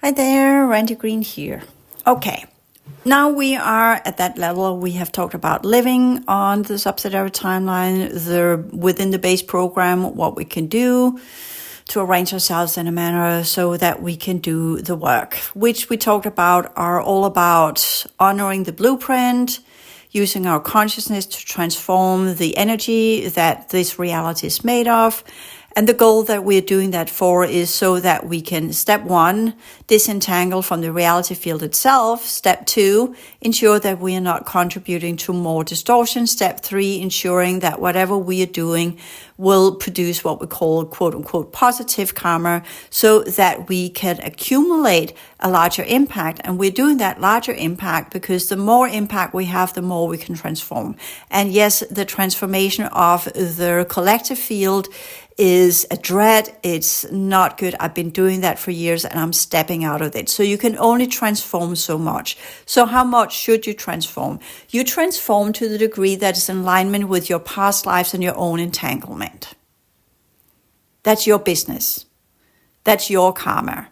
Hi there, Randi Green here. Okay, now we are at that level. We have talked about living on the subsidiary timeline, within the base program, what we can do to arrange ourselves in a manner so that we can do the work, which we talked about are all about honoring the blueprint, using our consciousness to transform the energy that this reality is made of. And the goal that we're doing that for is so that we can, step 1, disentangle from the reality field itself. Step 2, ensure that we are not contributing to more distortion. Step 3, ensuring that whatever we are doing will produce what we call quote unquote positive karma so that we can accumulate a larger impact. And we're doing that larger impact because the more impact we have, the more we can transform. And yes, the transformation of the collective field is a dread. It's not good. I've been doing that for years and I'm stepping out of it. So you can only transform so much. So how much should you transform? You transform to the degree that is in alignment with your past lives and your own entanglement. That's your business. That's your karma.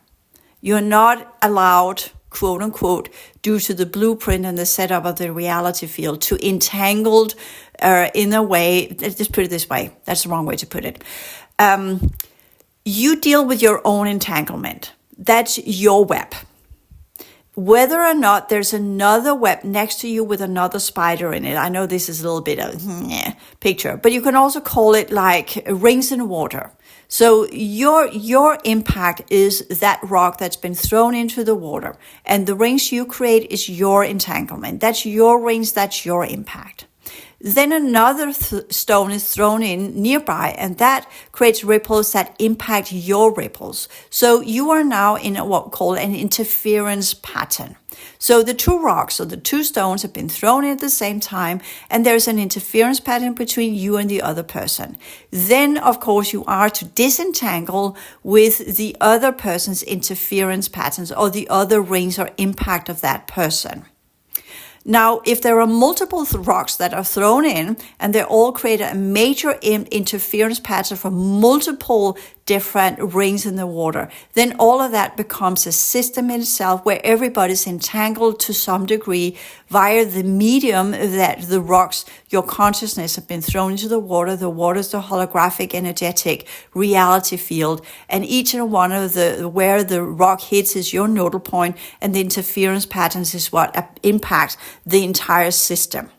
You're not allowed, quote unquote, due to the blueprint and the setup of the reality field, to entangled in a way. Let's just put it this way. That's the wrong way to put it. You deal with your own entanglement. That's your web. Whether or not there's another web next to you with another spider in it. I know this is a little bit of picture, but you can also call it like rings in water. So your impact is that rock that's been thrown into the water, and the rings you create is your entanglement. That's your rings, that's your impact. Then another stone is thrown in nearby, and that creates ripples that impact your ripples. So you are now in what we call an interference pattern. So the two rocks or the two stones have been thrown in at the same time, and there's an interference pattern between you and the other person. Then, of course, you are to disentangle with the other person's interference patterns or the other rings or impact of that person. Now, if there are multiple rocks that are thrown in and they all create a major interference pattern for multiple different rings in the water, then all of that becomes a system in itself where everybody's entangled to some degree via the medium that the rocks, your consciousness, have been thrown into the water. The water is the holographic, energetic reality field, and each and one of where the rock hits is your nodal point, and the interference patterns is what impacts the entire system.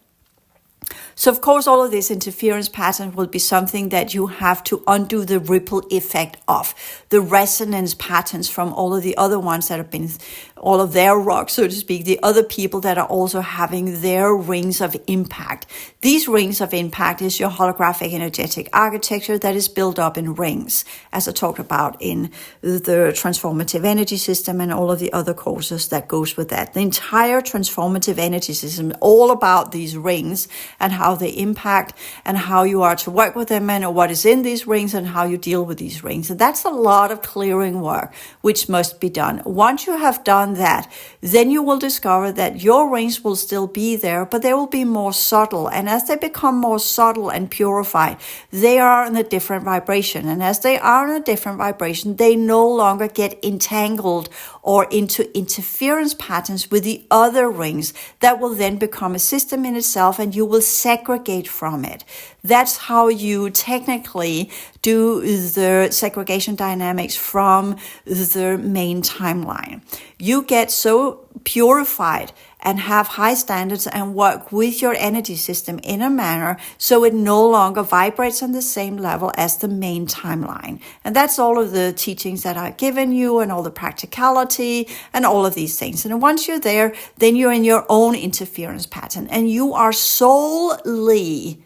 So, of course, all of this interference pattern will be something that you have to undo the ripple effect of. The resonance patterns from all of the other ones that have been, all of their rocks, so to speak, the other people that are also having their rings of impact. These rings of impact is your holographic energetic architecture that is built up in rings, as I talked about in the transformative energy system and all of the other courses that goes with that. The entire transformative energy system, all about these rings and how they impact and how you are to work with them and what is in these rings and how you deal with these rings. And that's a lot of clearing work which must be done. Once you have done that, then you will discover that your rings will still be there, but they will be more subtle. And as they become more subtle and purified, they are in a different vibration. And as they are in a different vibration, they no longer get entangled or into interference patterns with the other rings that will then become a system in itself, and you will segregate from it. That's how you technically do the segregation dynamics from the main timeline. You get so purified and have high standards and work with your energy system in a manner so it no longer vibrates on the same level as the main timeline. And that's all of the teachings that I've given you and all the practicality and all of these things. And once you're there, then you're in your own interference pattern, and you are solely,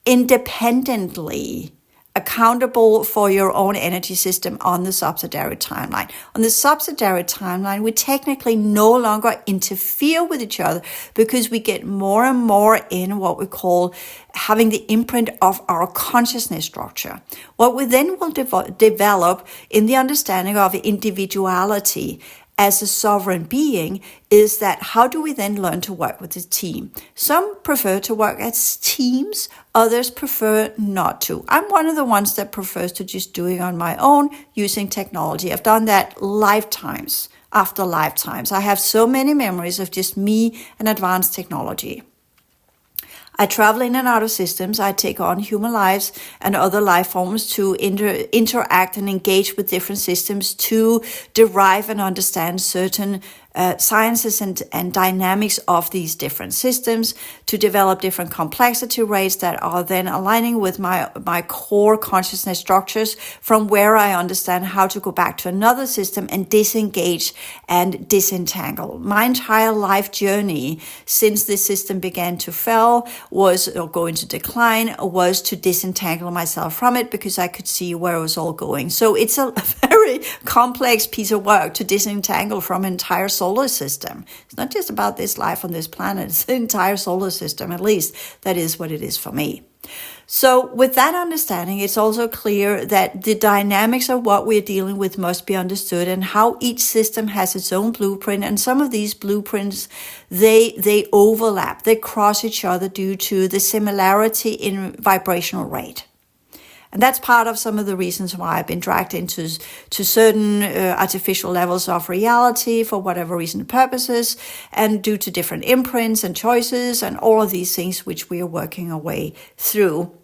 independently accountable for your own energy system on the subsidiary timeline. On the subsidiary timeline, we technically no longer interfere with each other because we get more and more in what we call having the imprint of our consciousness structure. What we then will develop in the understanding of individuality as a sovereign being is that how do we then learn to work with a team? Some prefer to work as teams, others prefer not to. I'm one of the ones that prefers to just do it on my own using technology. I've done that lifetimes after lifetimes. I have so many memories of just me and advanced technology. I travel in and out of systems. I take on human lives and other life forms to interact and engage with different systems to derive and understand certain sciences and dynamics of these different systems, to develop different complexity rates that are then aligning with my core consciousness structures, from where I understand how to go back to another system and disengage and disentangle. My entire life journey since this system began to fail or go into decline was to disentangle myself from it, because I could see where it was all going. So it's a very complex piece of work to disentangle from an entire solar system. It's not just about this life on this planet, it's the entire solar system. At least that is what it is for me. So with that understanding, it's also clear that the dynamics of what we're dealing with must be understood, and how each system has its own blueprint. And some of these blueprints, they overlap, they cross each other due to the similarity in vibrational rate. And that's part of some of the reasons why I've been dragged into certain artificial levels of reality for whatever reason and purposes, and due to different imprints and choices and all of these things which we are working our way through.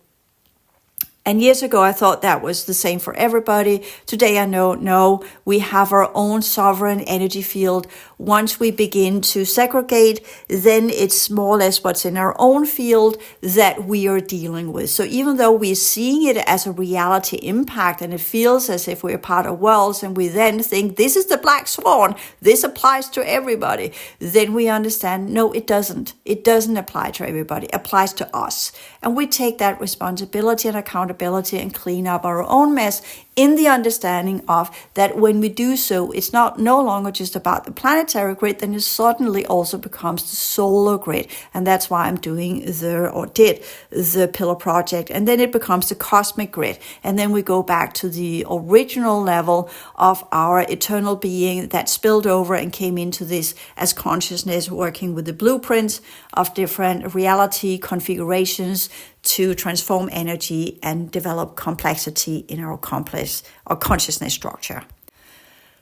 And years ago, I thought that was the same for everybody. Today, I know, no, we have our own sovereign energy field. Once we begin to segregate, then it's more or less what's in our own field that we are dealing with. So even though we're seeing it as a reality impact, and it feels as if we're part of worlds, and we then think this is the black swan, this applies to everybody, then we understand, no, it doesn't. It doesn't apply to everybody. It applies to us. And we take that responsibility and accountability and clean up our own mess, in the understanding of that when we do so, it's no longer just about the planetary grid, then it suddenly also becomes the solar grid. And that's why I'm doing the Pillar Project. And then it becomes the cosmic grid. And then we go back to the original level of our eternal being that spilled over and came into this as consciousness, working with the blueprints of different reality configurations to transform energy and develop complexity in our consciousness structure.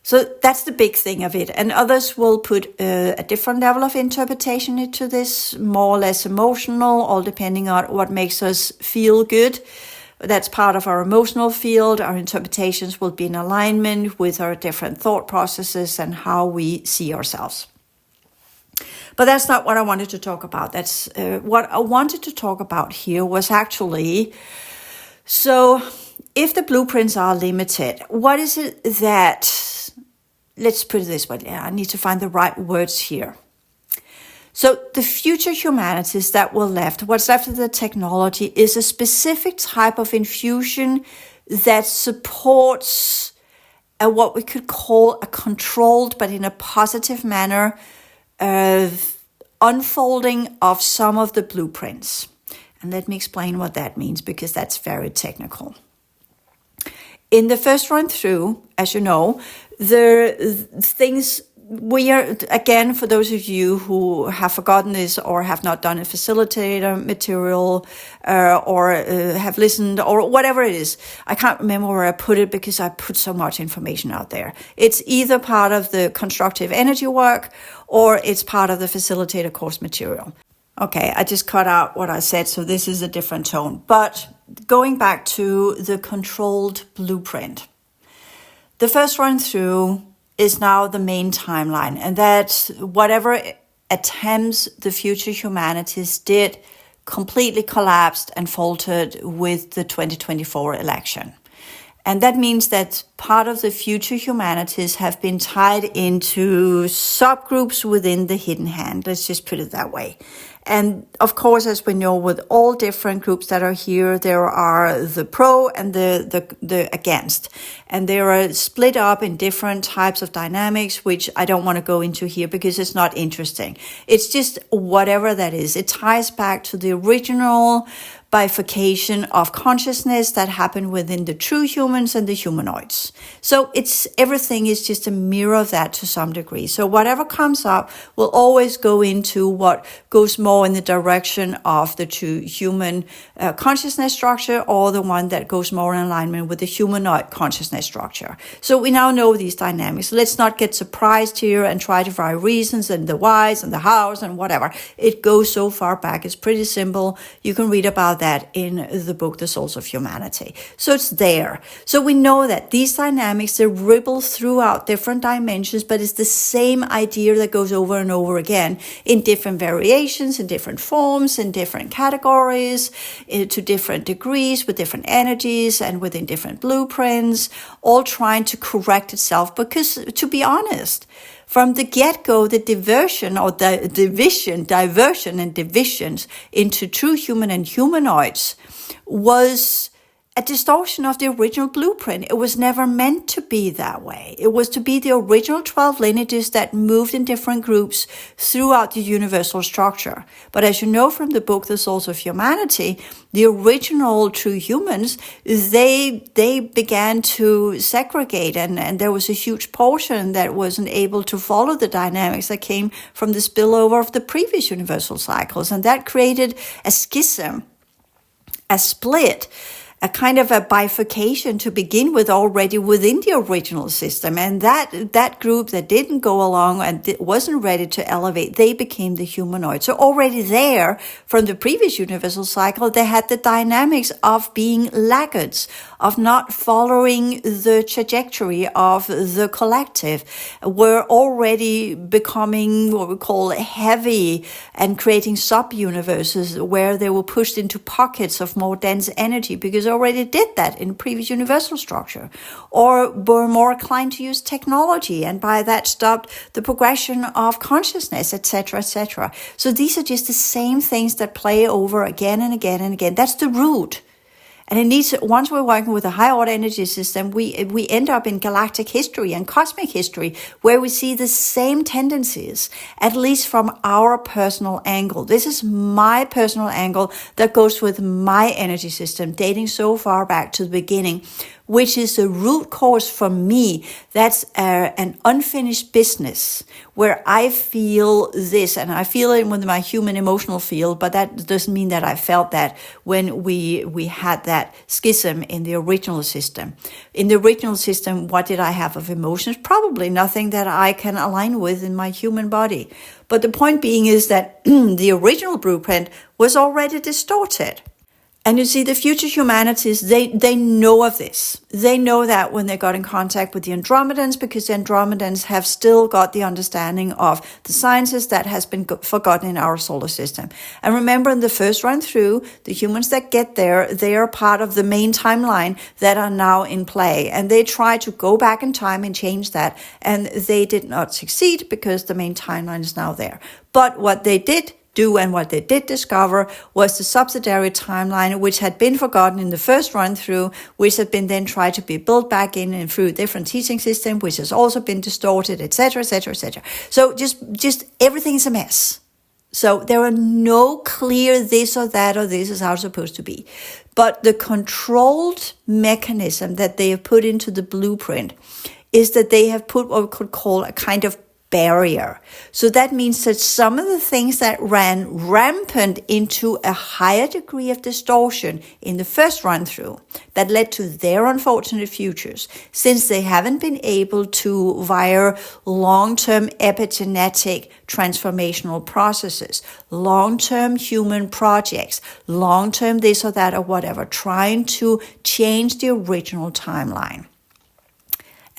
So that's the big thing of it. And others will put a different level of interpretation into this, more or less emotional, all depending on what makes us feel good. That's part of our emotional field. Our interpretations will be in alignment with our different thought processes and how we see ourselves. But that's not what I wanted to talk about. That's what I wanted to talk about here was actually, so if the blueprints are limited, what is it that, let's put it this way, I need to find the right words here. So the future humanities that were left, what's left of the technology, is a specific type of infusion that supports what we could call a controlled, but in a positive manner, unfolding of some of the blueprints. And let me explain what that means, because that's very technical. In the first run through, as you know, the things we are, again, for those of you who have forgotten this or have not done a facilitator material or have listened or whatever it is, I can't remember where I put it because I put so much information out there. It's either part of the constructive energy work or it's part of the facilitator course material. Okay, I just cut out what I said, so this is a different tone. But going back to the controlled blueprint, the first run through is now the main timeline, and that whatever attempts the future humanities did completely collapsed and faltered with the 2024 election. And that means that part of the future humanities have been tied into subgroups within the hidden hand. Let's just put it that way. And of course, as we know, with all different groups that are here, there are the pro and the against. And they are split up in different types of dynamics, which I don't want to go into here because it's not interesting. It's just whatever that is. It ties back to the original bifurcation of consciousness that happened within the true humans and the humanoids. So everything is just a mirror of that to some degree. So whatever comes up will always go into what goes more in the direction of the true human consciousness structure, or the one that goes more in alignment with the humanoid consciousness structure. So we now know these dynamics. Let's not get surprised here and try to find reasons and the whys and the hows and whatever. It goes so far back. It's pretty simple. You can read about that in the book, The Souls of Humanity. So it's there. So we know that these dynamics, they ripple throughout different dimensions, but it's the same idea that goes over and over again in different variations, in different forms, in different categories, to different degrees, with different energies and within different blueprints, all trying to correct itself. Because to be honest, from the get-go, the diversion and divisions into true human and humanoids was a distortion of the original blueprint. It was never meant to be that way. It was to be the original 12 lineages that moved in different groups throughout the universal structure. But as you know from the book, The Souls of Humanity, the original true humans, they began to segregate, and there was a huge portion that wasn't able to follow the dynamics that came from the spillover of the previous universal cycles. And that created a schism, a split, a kind of a bifurcation to begin with already within the original system. And that group that didn't go along and wasn't ready to elevate, they became the humanoids. So already there, from the previous universal cycle, they had the dynamics of being laggards, of not following the trajectory of the collective, were already becoming what we call heavy and creating sub-universes where they were pushed into pockets of more dense energy, because already did that in previous universal structure, or were more inclined to use technology, and by that stopped the progression of consciousness, etc., etc. So these are just the same things that play over again and again and again. That's the root. And it needs, once we're working with a high order energy system, we end up in galactic history and cosmic history, where we see the same tendencies, at least from our personal angle. This is my personal angle that goes with my energy system, dating so far back to the beginning, which is a root cause for me. That's an unfinished business where I feel this, and I feel it with my human emotional field, but that doesn't mean that I felt that when we had that schism in the original system. In the original system, what did I have of emotions? Probably nothing that I can align with in my human body. But the point being is that the original blueprint was already distorted. And you see, the future humanities, they know of this. They know that when they got in contact with the Andromedans, because the Andromedans have still got the understanding of the sciences that has been forgotten in our solar system. And remember, in the first run through, the humans that get there, they are part of the main timeline that are now in play. And they try to go back in time and change that. And they did not succeed because the main timeline is now there. But what they did do and what they did discover was the subsidiary timeline, which had been forgotten in the first run through, which had been then tried to be built back in and through a different teaching system, which has also been distorted, etc., etc., etc. So just everything's a mess. So there are no clear this or that or this is how it's supposed to be. But the controlled mechanism that they have put into the blueprint is that they have put what we could call a kind of barrier. So that means that some of the things that ran rampant into a higher degree of distortion in the first run through, that led to their unfortunate futures, since they haven't been able to, via long-term epigenetic transformational processes, long-term human projects, long-term this or that or whatever, trying to change the original timeline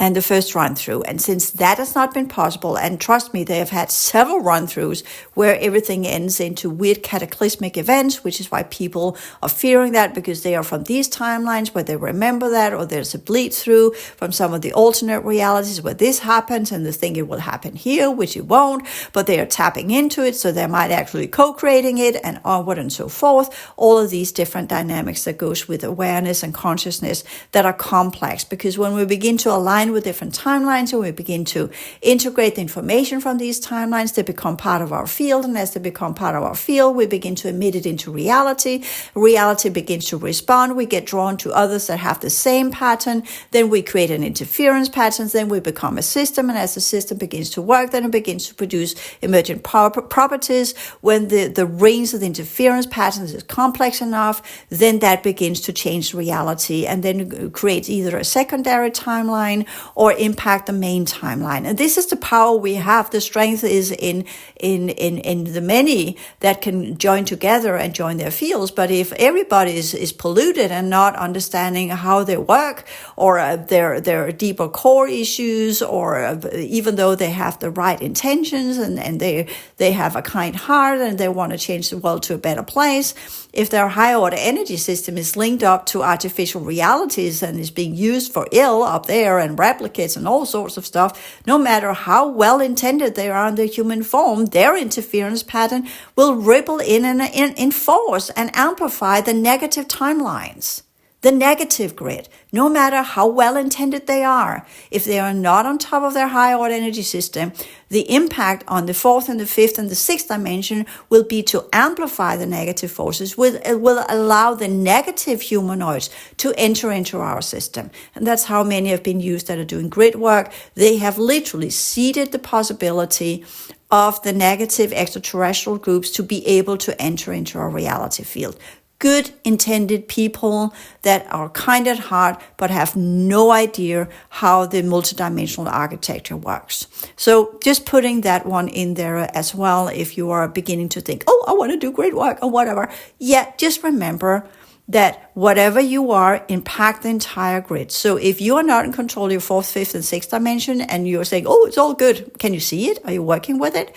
and the first run through. And since that has not been possible, and trust me, they have had several run throughs where everything ends into weird cataclysmic events, which is why people are fearing that, because they are from these timelines where they remember that, or there's a bleed through from some of the alternate realities where this happens and they think it will happen here, which it won't, but they are tapping into it, so they might actually co-creating it, and onward and so forth. All of these different dynamics that goes with awareness and consciousness that are complex, because when we begin to align align with different timelines, and we begin to integrate the information from these timelines. They become part of our field, and as they become part of our field, we begin to emit it into reality. Reality begins to respond. We get drawn to others that have the same pattern. Then we create an interference pattern. Then we become a system, and as the system begins to work, then it begins to produce emergent properties. When the rings of the interference patterns is complex enough, then that begins to change reality, and then creates either a secondary timeline or impact the main timeline. And this is the power we have. The strength is in the many that can join together and join their fields. But if everybody is polluted and not understanding how they work, or their deeper core issues, or even though they have the right intentions and they have a kind heart and they want to change the world to a better place, if their higher order energy system is linked up to artificial realities and is being used for ill up there and replicates and all sorts of stuff, no matter how well intended they are in the human form, their interference pattern will ripple in force and amplify the negative timelines. The negative grid, no matter how well intended they are, if they are not on top of their higher order energy system, the impact on the fourth and the fifth and the sixth dimension will be to amplify the negative forces. It will allow the negative humanoids to enter into our system. And that's how many have been used that are doing grid work. They have literally seeded the possibility of the negative extraterrestrial groups to be able to enter into our reality field. Good intended people that are kind at heart but have no idea how the multidimensional architecture works. So just putting that one in there as well, if you are beginning to think, oh, I want to do great work or whatever. Yeah, just remember that whatever you are, impact the entire grid. So if you are not in control of your fourth, fifth, and sixth dimension, and you're saying, oh, it's all good, can you see it? Are you working with it?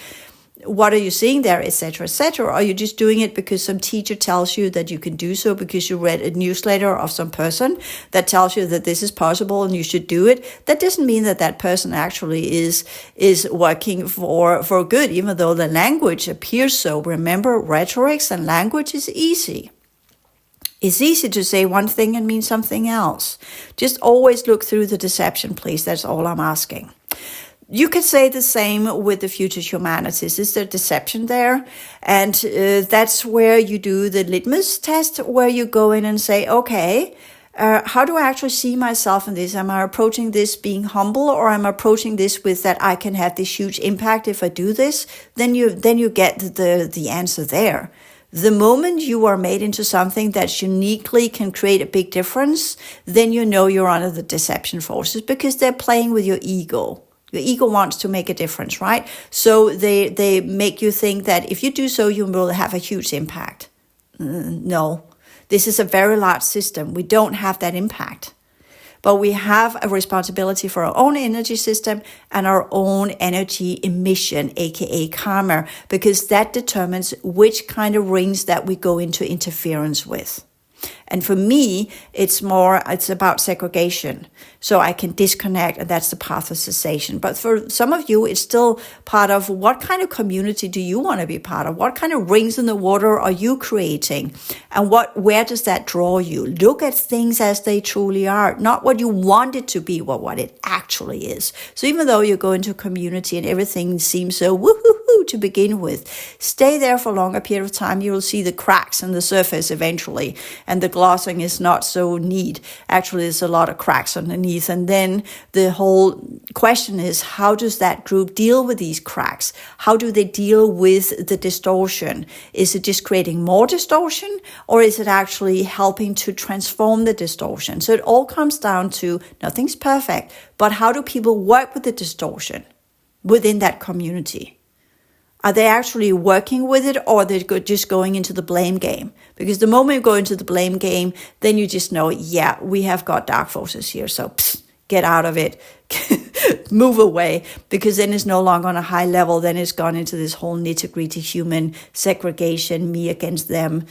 What are you seeing there, etc., etc.? Are you just doing it because some teacher tells you that you can do so, because you read a newsletter of some person that tells you that this is possible and you should do it? That doesn't mean that that person actually is working for good, even though the language appears so. Remember, rhetorics and language is easy. It's easy to say one thing and mean something else. Just always look through the deception, please. That's all I'm asking. You could say the same with the future humanities. Is there deception there? And that's where you do the litmus test, where you go in and say, okay, how do I actually see myself in this? Am I approaching this being humble, or am I approaching this with that I can have this huge impact if I do this? Then you get the answer there. The moment you are made into something that uniquely can create a big difference, then you know you're under the deception forces, because they're playing with your ego. Your ego wants to make a difference, right? So they make you think that if you do so, you will have a huge impact. No, this is a very large system. We don't have that impact. But we have a responsibility for our own energy system and our own energy emission, aka karma, because that determines which kind of rings that we go into interference with. And for me, it's about segregation. So I can disconnect, and that's the path of cessation. But for some of you, it's still part of what kind of community do you want to be part of? What kind of rings in the water are you creating? And where does that draw you? Look at things as they truly are, not what you want it to be, but what it actually is. So even though you go into a community and everything seems so woo-hoo-hoo to begin with, stay there for a longer period of time. You will see the cracks in the surface eventually, and the glossing is not so neat. Actually, there's a lot of cracks underneath. And then the whole question is, how does that group deal with these cracks? How do they deal with the distortion? Is it just creating more distortion, or is it actually helping to transform the distortion? So it all comes down to, nothing's perfect, but how do people work with the distortion within that community? Are they actually working with it, or are they just going into the blame game? Because the moment you go into the blame game, then you just know, yeah, we have got dark forces here. So get out of it, move away, because then it's no longer on a high level. Then it's gone into this whole nitty-gritty human segregation, me against them,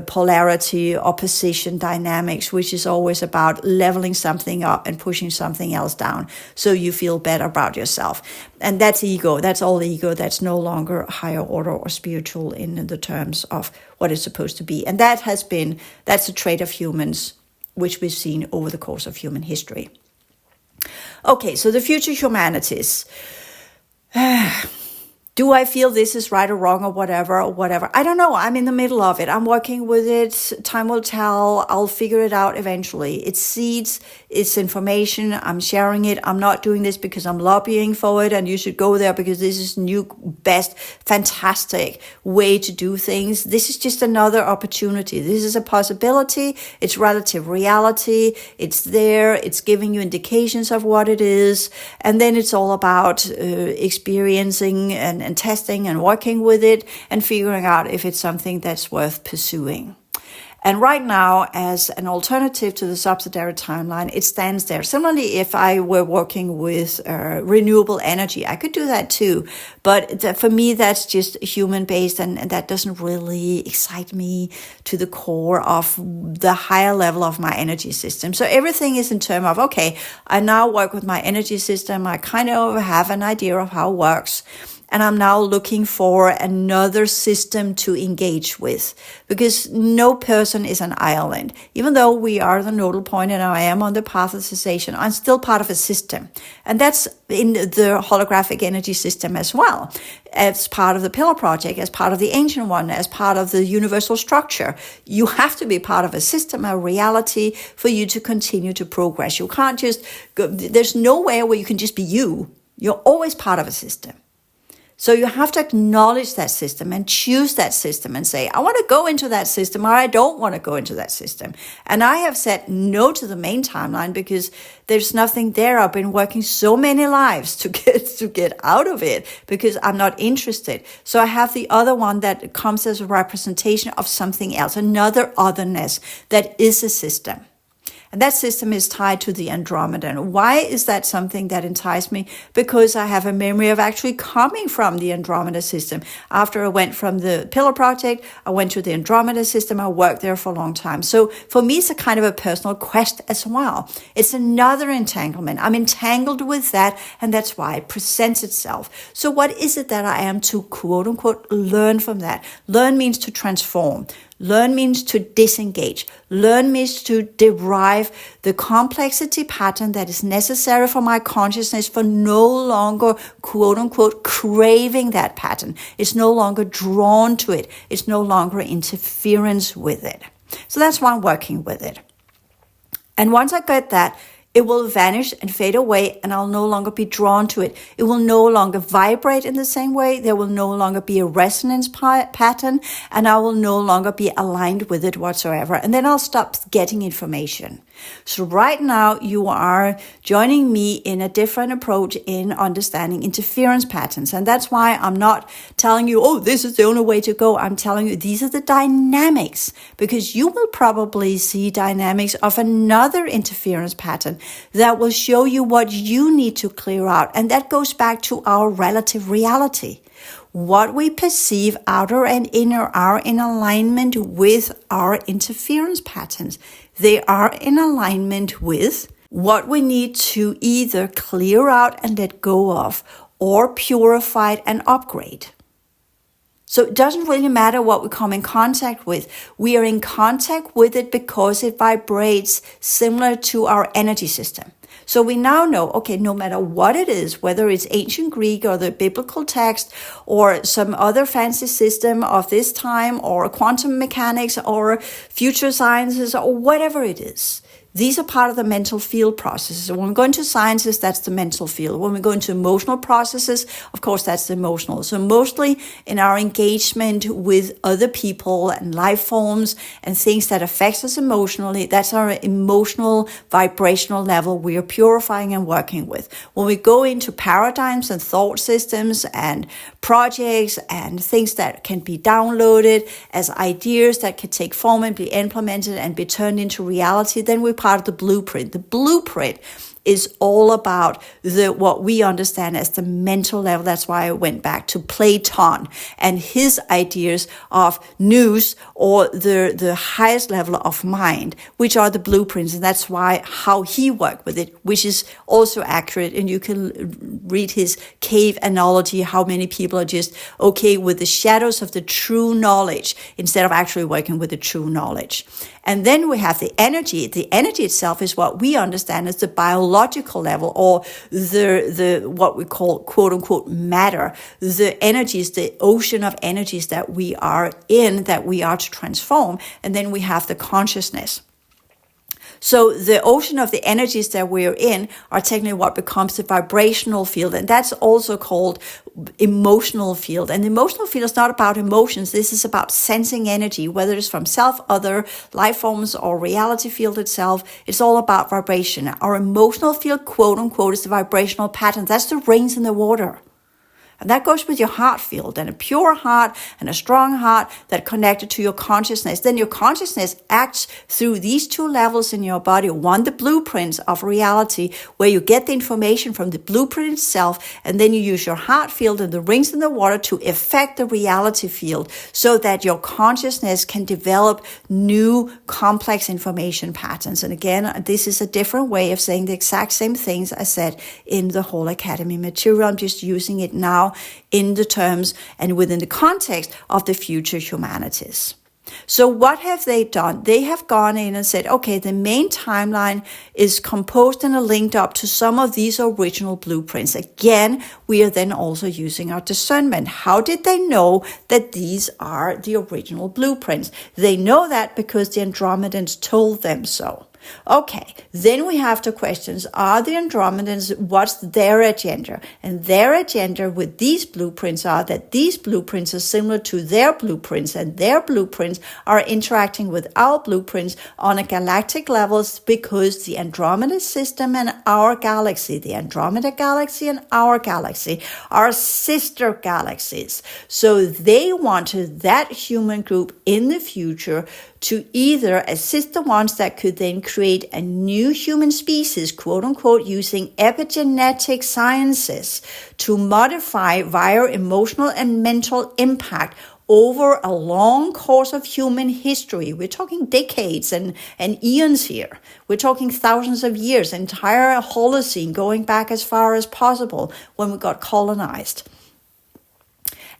polarity, opposition dynamics, which is always about leveling something up and pushing something else down so you feel better about yourself. And that's ego. That's all ego. That's no longer higher order or spiritual in the terms of what it's supposed to be. And that's a trait of humans, which we've seen over the course of human history. Okay, so the future humanities. Do I feel this is right or wrong or whatever? I don't know. I'm in the middle of it. I'm working with it. Time will tell. I'll figure it out eventually. It's seeds. It's information. I'm sharing it. I'm not doing this because I'm lobbying for it and you should go there because this is new, best, fantastic way to do things. This is just another opportunity. This is a possibility. It's relative reality. It's there. It's giving you indications of what it is. And then it's all about experiencing and testing and working with it and figuring out if it's something that's worth pursuing. And right now, as an alternative to the subsidiary timeline, it stands there. Similarly, if I were working with renewable energy, I could do that too. But for me, that's just human-based, and that doesn't really excite me to the core of the higher level of my energy system. So everything is in terms of, okay, I now work with my energy system. I kind of have an idea of how it works. And I'm now looking for another system to engage with, because no person is an island. Even though we are the nodal point and I am on the path of cessation, I'm still part of a system. And that's in the holographic energy system as well, as part of the Pillar Project, as part of the Ancient One, as part of the universal structure. You have to be part of a system, a reality, for you to continue to progress. You can't just go, there's nowhere where you can just be you. You're always part of a system. So you have to acknowledge that system and choose that system and say, I want to go into that system or I don't want to go into that system. And I have said no to the main timeline because there's nothing there. I've been working so many lives to get out of it because I'm not interested. So I have the other one that comes as a representation of something else, another otherness that is a system. And that system is tied to the Andromeda. And why is that something that enticed me? Because I have a memory of actually coming from the Andromeda system. After I went from the Pillar Project, I went to the Andromeda system. I worked there for a long time. So for me, it's a kind of a personal quest as well. It's another entanglement. I'm entangled with that, and that's why it presents itself. So what is it that I am to, quote unquote, learn from that? Learn means to transform. Learn means to disengage. Learn means to derive the complexity pattern that is necessary for my consciousness for no longer, quote unquote, craving that pattern. It's no longer drawn to it. It's no longer interference with it. So that's why I'm working with it. And once I get that, it will vanish and fade away, and I'll no longer be drawn to it. It will no longer vibrate in the same way. There will no longer be a resonance pattern, and I will no longer be aligned with it whatsoever. And then I'll stop getting information. So right now you are joining me in a different approach in understanding interference patterns. And that's why I'm not telling you, oh, this is the only way to go. I'm telling you, these are the dynamics, because you will probably see dynamics of another interference pattern that will show you what you need to clear out. And that goes back to our relative reality. What we perceive, outer and inner, are in alignment with our interference patterns. They are in alignment with what we need to either clear out and let go of, or purify and upgrade. So it doesn't really matter what we come in contact with. We are in contact with it because it vibrates similar to our energy system. So we now know, okay, no matter what it is, whether it's ancient Greek or the biblical text or some other fancy system of this time or quantum mechanics or future sciences or whatever it is, these are part of the mental field processes. When we go into sciences, that's the mental field. When we go into emotional processes, of course, that's the emotional. So mostly in our engagement with other people and life forms and things that affect us emotionally, that's our emotional vibrational level we are purifying and working with. When we go into paradigms and thought systems and projects and things that can be downloaded as ideas that can take form and be implemented and be turned into reality, then we're part of the blueprint. The blueprint is all about what we understand as the mental level. That's why I went back to Platon and his ideas of nous, or the highest level of mind, which are the blueprints. And that's why how he worked with it, which is also accurate. And you can read his cave analogy, how many people are just okay with the shadows of the true knowledge instead of actually working with the true knowledge. And then we have the energy. The energy itself is what we understand as the biological biological level, or the what we call quote unquote matter, the energies, the ocean of energies that we are in, that we are to transform. And then we have the consciousness. So the ocean of the energies that we're in are technically what becomes the vibrational field. And that's also called emotional field. And the emotional field is not about emotions. This is about sensing energy, whether it's from self, other life forms, or reality field itself. It's all about vibration. Our emotional field, quote unquote, is the vibrational pattern. That's the rings in the water. And that goes with your heart field, and a pure heart and a strong heart that connected to your consciousness. Then your consciousness acts through these two levels in your body. One, the blueprints of reality, where you get the information from the blueprint itself, and then you use your heart field and the rings in the water to affect the reality field so that your consciousness can develop new complex information patterns. And again, this is a different way of saying the exact same things I said in the whole Academy material. I'm just using it now in the terms and within the context of the future humanities. So what have they done? They have gone in and said, okay, the main timeline is composed and linked up to some of these original blueprints. Again, we are then also using our discernment. How did they know that these are the original blueprints? They know that because the Andromedans told them so. Okay, then we have the questions. Are the Andromedans, what's their agenda? And their agenda with these blueprints are that these blueprints are similar to their blueprints, and their blueprints are interacting with our blueprints on a galactic level, because the Andromeda system and our galaxy, the Andromeda galaxy and our galaxy, are sister galaxies. So they wanted that human group in the future to either assist the ones that could then create a new human species, quote unquote, using epigenetic sciences to modify via emotional and mental impact over a long course of human history. We're talking decades and eons here. We're talking thousands of years, entire Holocene going back as far as possible when we got colonized.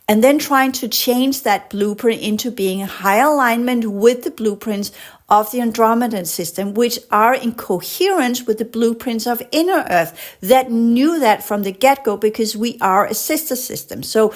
And then trying to change that blueprint into being in high alignment with the blueprints of the Andromedan system, which are in coherence with the blueprints of Inner Earth that knew that from the get-go, because we are a sister system. So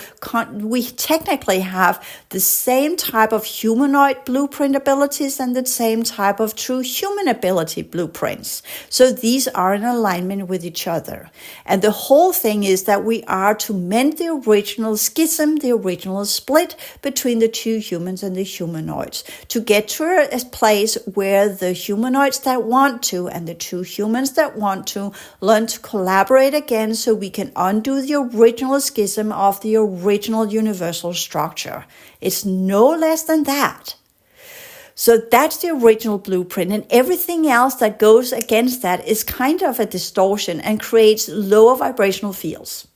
we technically have the same type of humanoid blueprint abilities and the same type of true human ability blueprints. So these are in alignment with each other. And the whole thing is that we are to mend the original schism, the original split between the two humans and the humanoids, to get to a place where the humanoids that want to and the true humans that want to learn to collaborate again, so we can undo the original schism of the original universal structure. It's no less than that. So that's the original blueprint, and everything else that goes against that is kind of a distortion and creates lower vibrational fields.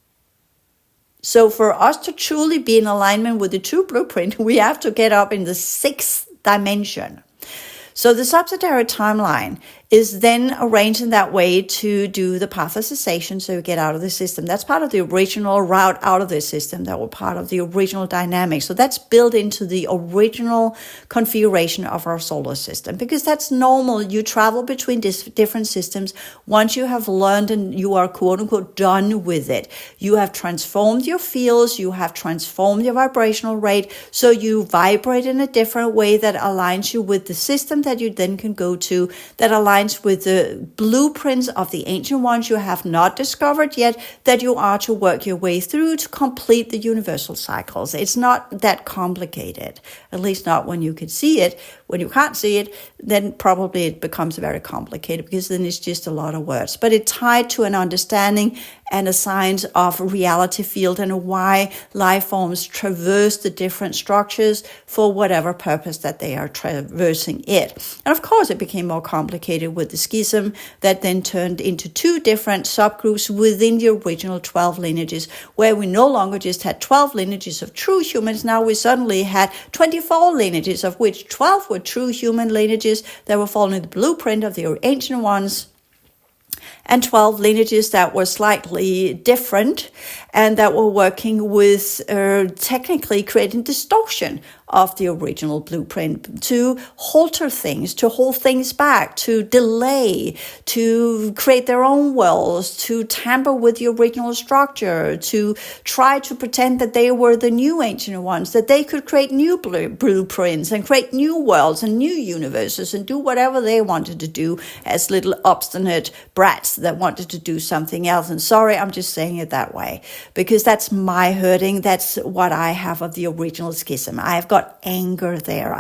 So for us to truly be in alignment with the true blueprint, we have to get up in the 6th dimension. So the subsidiary timeline is then arranged in that way to do the path of cessation, so you get out of the system. That's part of the original route out of the system that were part of the original dynamic. So that's built into the original configuration of our solar system, because that's normal. You travel between different systems once you have learned and you are quote unquote done with it. You have transformed your fields, you have transformed your vibrational rate, so you vibrate in a different way that aligns you with the system that you then can go to, that aligns with the blueprints of the ancient ones you have not discovered yet, that you are to work your way through to complete the universal cycles. It's not that complicated, at least not when you can see it. When you can't see it, then probably it becomes very complicated, because then it's just a lot of words. But it's tied to an understanding and a science of reality field and why life forms traverse the different structures for whatever purpose that they are traversing it. And of course, it became more complicated with the schism that then turned into 2 different subgroups within the original 12 lineages, where we no longer just had 12 lineages of true humans. Now we suddenly had 24 lineages, of which 12 were true human lineages that were following the blueprint of the ancient ones, and 12 lineages that were slightly different and that were working with technically creating distortion of the original blueprint, to alter things, to hold things back, to delay, to create their own worlds, to tamper with the original structure, to try to pretend that they were the new ancient ones, that they could create new blueprints and create new worlds and new universes and do whatever they wanted to do as little obstinate brats that wanted to do something else. And sorry, I'm just saying it that way, because that's my hurting. That's what I have of the original schism. I've got anger there.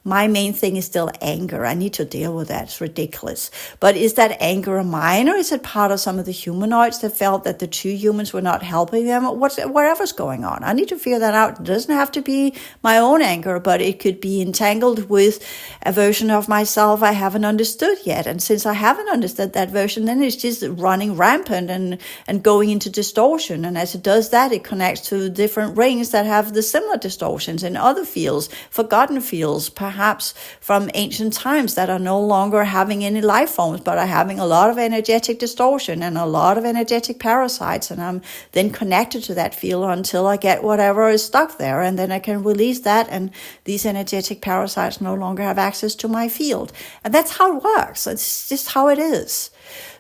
My main thing is still anger. I need to deal with that. It's ridiculous. But is that anger mine, or is it part of some of the humanoids that felt that the two humans were not helping them? Whatever's going on, I need to figure that out. It doesn't have to be my own anger, but it could be entangled with a version of myself I haven't understood yet. And since I haven't understood that version, then it's just running rampant and going into distortion. And as it does that, it connects to different rings that have the similar distortions in other fields, forgotten fields, perhaps from ancient times, that are no longer having any life forms, but are having a lot of energetic distortion and a lot of energetic parasites. And I'm then connected to that field until I get whatever is stuck there. And then I can release that, and these energetic parasites no longer have access to my field. And that's how it works. It's just how it is.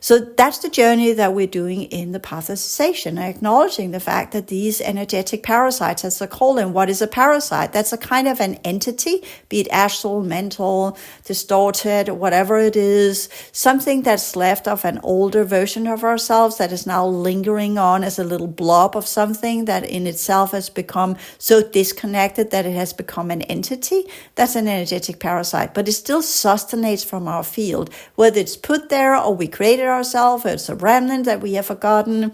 So that's the journey that we're doing in the path of cessation, acknowledging the fact that these energetic parasites, as they're called, and what is a parasite? That's a kind of an entity, be it astral, mental, distorted, whatever it is, something that's left of an older version of ourselves that is now lingering on as a little blob of something that in itself has become so disconnected that it has become an entity. That's an energetic parasite, but it still sustains from our field, whether it's put there or we created ourselves, or it's a remnant that we have forgotten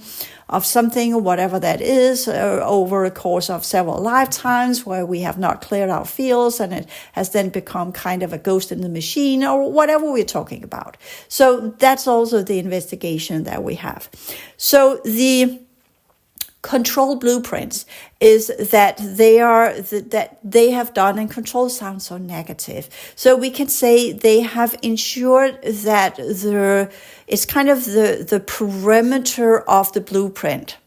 of something, or whatever that is, over a course of several lifetimes where we have not cleared our fields, and it has then become kind of a ghost in the machine, or whatever we're talking about. So that's also the investigation that we have. So the control blueprints is that they have done, and control sounds so negative. So we can say they have ensured that it's kind of the perimeter of the blueprint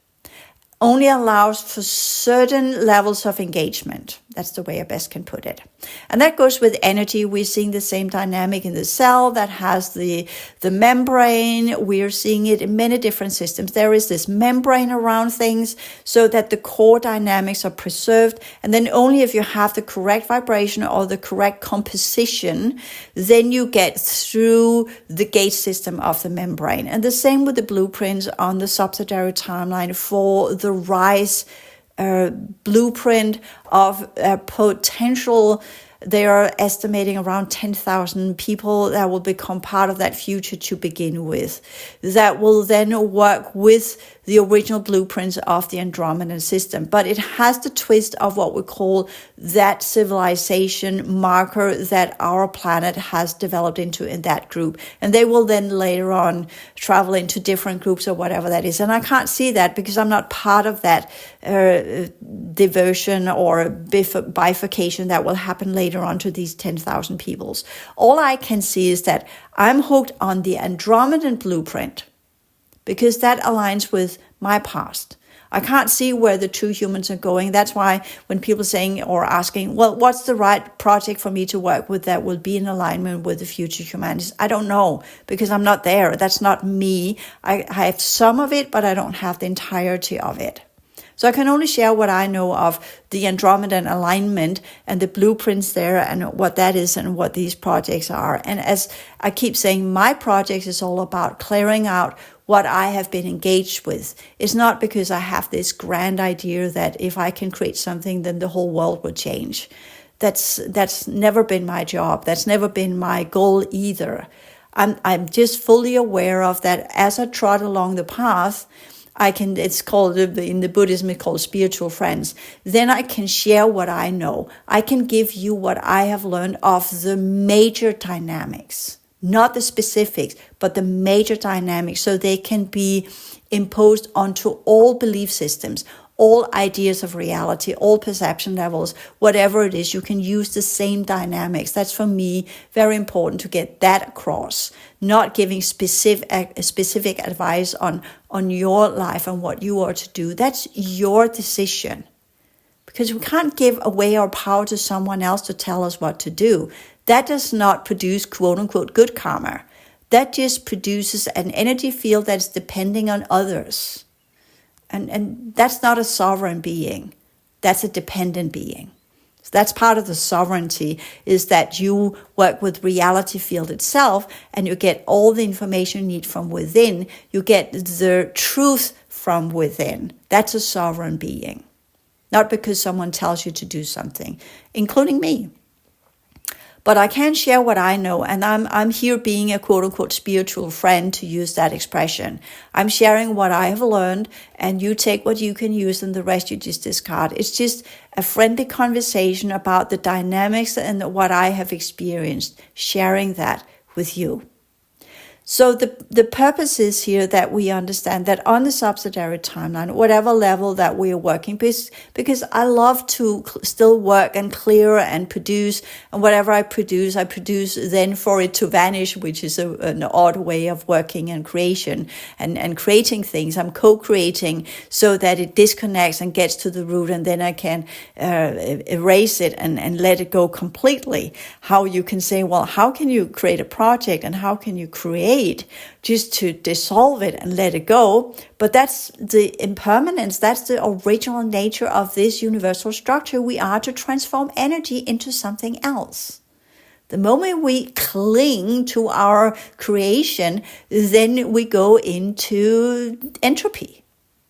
only allows for certain levels of engagement. That's the way I best can put it. And that goes with energy. We're seeing the same dynamic in the cell that has the membrane. We're seeing it in many different systems. There is this membrane around things so that the core dynamics are preserved. And then only if you have the correct vibration or the correct composition, then you get through the gate system of the membrane. And the same with the blueprints on the subsidiary timeline for the rise blueprint of potential. They are estimating around 10,000 people that will become part of that future to begin with, that will then work with the original blueprints of the Andromedan system. But it has the twist of what we call that civilization marker that our planet has developed into in that group. And they will then later on travel into different groups or whatever that is. And I can't see that because I'm not part of that diversion or bifurcation that will happen later on to these 10,000 peoples. All I can see is that I'm hooked on the Andromedan blueprint because that aligns with my past. I can't see where the two humans are going. That's why when people saying or asking, well, what's the right project for me to work with that will be in alignment with the future humanities? I don't know because I'm not there. That's not me. I have some of it, but I don't have the entirety of it. So I can only share what I know of the Andromedan alignment and the blueprints there and what that is and what these projects are. And as I keep saying, my project is all about clearing out what I have been engaged with. It's not because I have this grand idea that if I can create something, then the whole world will change. That's never been my job. That's never been my goal either. I'm just fully aware of that as I trot along the path. It's called, in the Buddhism, it's called spiritual friends. Then I can share what I know. I can give you what I have learned of the major dynamics, not the specifics, but the major dynamics, so they can be imposed onto all belief systems, all ideas of reality, all perception levels, whatever it is, you can use the same dynamics. That's for me very important to get that across. Not giving specific advice on your life and what you are to do. That's your decision. because we can't give away our power to someone else to tell us what to do. That does not produce quote unquote good karma. That just produces an energy field that's depending on others. And that's not a sovereign being. That's a dependent being. So that's part of the sovereignty, is that you work with reality field itself and you get all the information you need from within. You get the truth from within. That's a sovereign being. Not because someone tells you to do something, including me. But I can share what I know, and I'm here being a quote-unquote spiritual friend, to use that expression. I'm sharing what I have learned, and you take what you can use, and the rest you just discard. It's just a friendly conversation about the dynamics and what I have experienced, sharing that with you. So the purpose is here that we understand that on the subsidiary timeline, whatever level that we are working, because I love to still work and clear and produce, and whatever I produce then for it to vanish, which is an odd way of working and creation and creating things. I'm co-creating so that it disconnects and gets to the root, and then I can erase it and let it go completely. How you can say, well, how can you create a project and how can you create just to dissolve it and let it go? But that's the impermanence, that's the original nature of this universal structure. We are to transform energy into something else. The moment we cling to our creation, then we go into entropy.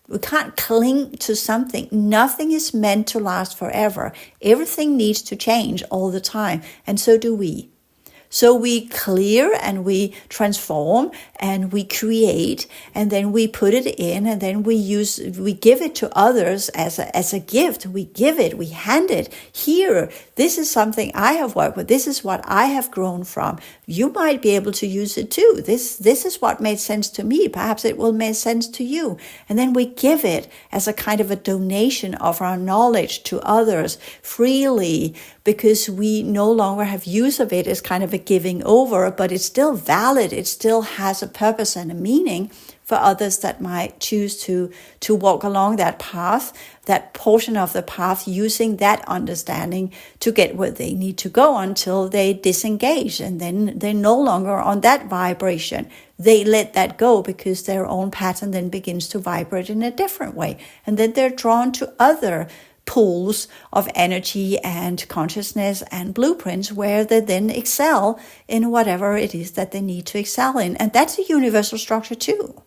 We can't cling to something. Nothing is meant to last forever. Everything needs to change all the time, and so do we. So we clear and we transform and we create, and then we put it in, and then we give it to others as a gift. We give it, we hand it. Here, this is something I have worked with. This is what I have grown from. You might be able to use it too. This is what made sense to me. Perhaps it will make sense to you. And then we give it as a kind of a donation of our knowledge to others freely, because we no longer have use of it as kind of a giving over, but it's still valid. It still has a purpose and a meaning for others that might choose to walk along that path, that portion of the path, using that understanding to get where they need to go until they disengage. And then they're no longer on that vibration. They let that go because their own pattern then begins to vibrate in a different way. And then they're drawn to other pools of energy and consciousness and blueprints where they then excel in whatever it is that they need to excel in. And that's a universal structure too.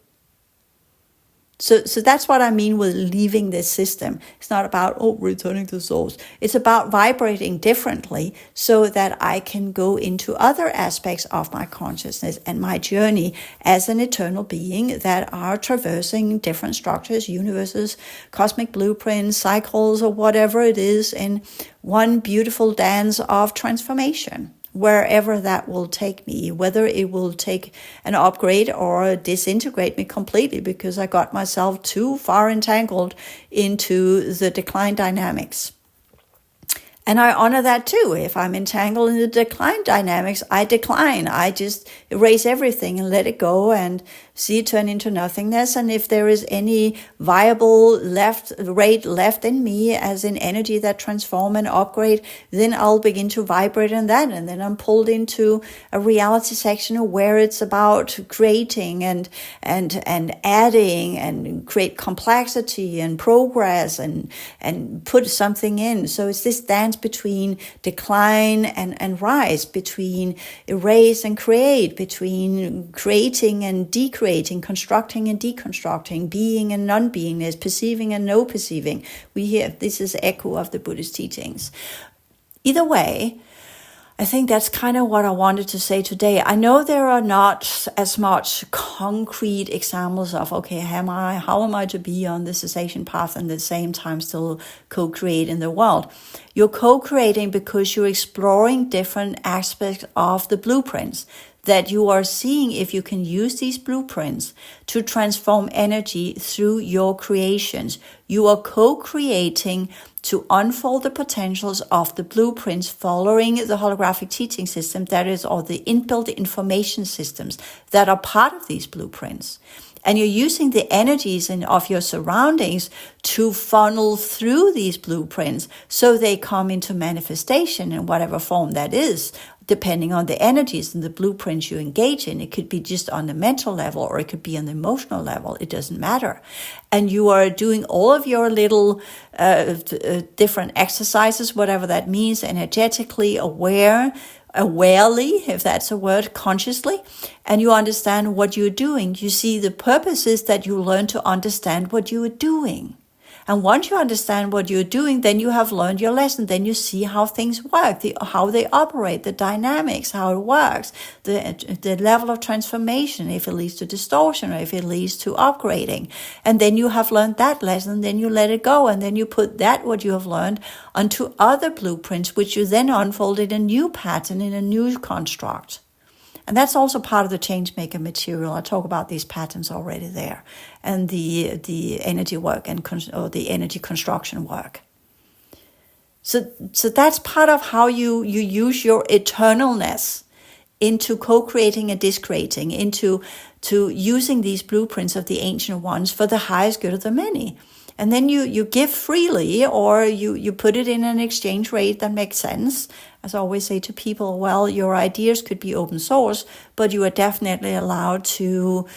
So that's what I mean with leaving this system. It's not about, returning to source. It's about vibrating differently so that I can go into other aspects of my consciousness and my journey as an eternal being that are traversing different structures, universes, cosmic blueprints, cycles, or whatever it is, in one beautiful dance of transformation. Wherever that will take me, whether it will take an upgrade or disintegrate me completely because I got myself too far entangled into the decline dynamics. And I honor that too. If I'm entangled in the decline dynamics, I decline. I just erase everything and let it go and see it turn into nothingness. And if there is any viable rate left in me, as in energy that transform and upgrade, then I'll begin to vibrate in that. And then I'm pulled into a reality section where it's about creating and adding and create complexity and progress and put something in. So it's this dance between decline and rise, between erase and create, between creating and decreating, constructing and deconstructing, being and non-beingness, perceiving and no perceiving. We hear this is echo of the Buddhist teachings. Either way, I think that's kind of what I wanted to say today. I know there are not as much concrete examples of, how am I to be on the cessation path and at the same time still co-create in the world? You're co-creating because you're exploring different aspects of the blueprints, that you are seeing if you can use these blueprints to transform energy through your creations. You are co-creating to unfold the potentials of the blueprints following the holographic teaching system, that is, or the inbuilt information systems that are part of these blueprints. And you're using the energies of your surroundings to funnel through these blueprints so they come into manifestation in whatever form that is, depending on the energies and the blueprints you engage in. It could be just on the mental level, or it could be on the emotional level. It doesn't matter. And you are doing all of your little different exercises, whatever that means, energetically awarely, if that's a word, consciously, and you understand what you're doing. You see, the purpose is that you learn to understand what you are doing. And once you understand what you're doing, then you have learned your lesson. Then you see how things work, how they operate, the dynamics, how it works, the level of transformation, if it leads to distortion or if it leads to upgrading. And then you have learned that lesson, then you let it go. And then you put what you have learned, onto other blueprints, which you then unfold in a new pattern, in a new construct. And that's also part of the Changemaker material. I talk about these patterns already there, and the energy work or the energy construction work. So that's part of how you use your eternalness into co-creating and discreating, into using these blueprints of the ancient ones for the highest good of the many. And then you give freely, or you put it in an exchange rate that makes sense. As I always say to people, well, your ideas could be open source, but you are definitely allowed to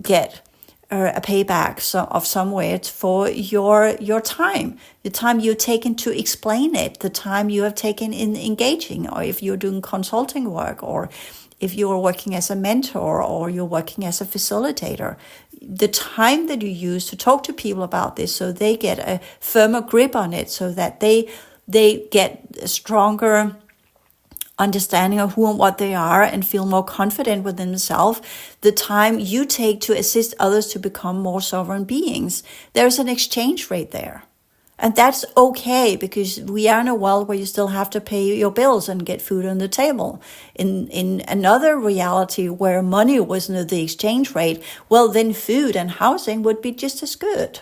get a payback of somewhere for your time, the time you've taken to explain it, the time you have taken in engaging, or if you're doing consulting work, or if you're working as a mentor, or you're working as a facilitator. The time that you use to talk to people about this, so they get a firmer grip on it, so that they get a stronger understanding of who and what they are and feel more confident within themselves. The time you take to assist others to become more sovereign beings, there's an exchange rate there. And that's okay, because we are in a world where you still have to pay your bills and get food on the table. In another reality where money wasn't the exchange rate, well, then food and housing would be just as good.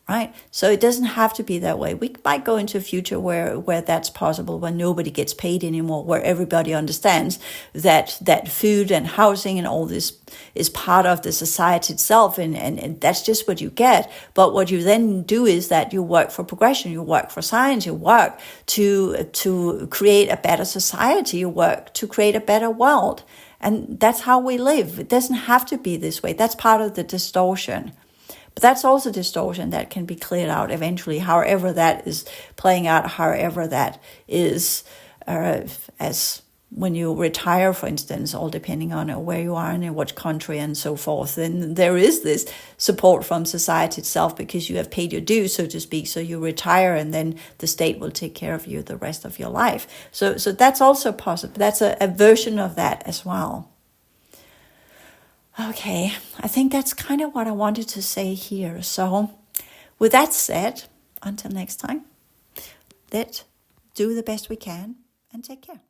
Right? So it doesn't have to be that way. We might go into a future where that's possible, where nobody gets paid anymore, where everybody understands that food and housing and all this is part of the society itself, and that's just what you get. But what you then do is that you work for progression, you work for science, you work to create a better society, you work to create a better world. And that's how we live. It doesn't have to be this way. That's part of the distortion. But that's also distortion that can be cleared out eventually, however that is playing out, however that is, as when you retire, for instance, all depending on where you are and in what country and so forth. Then there is this support from society itself, because you have paid your dues, so to speak. So you retire, and then the state will take care of you the rest of your life. So that's also possible. That's a version of that as well. Okay, I think that's kind of what I wanted to say here. So with that said, until next time, let's do the best we can and take care.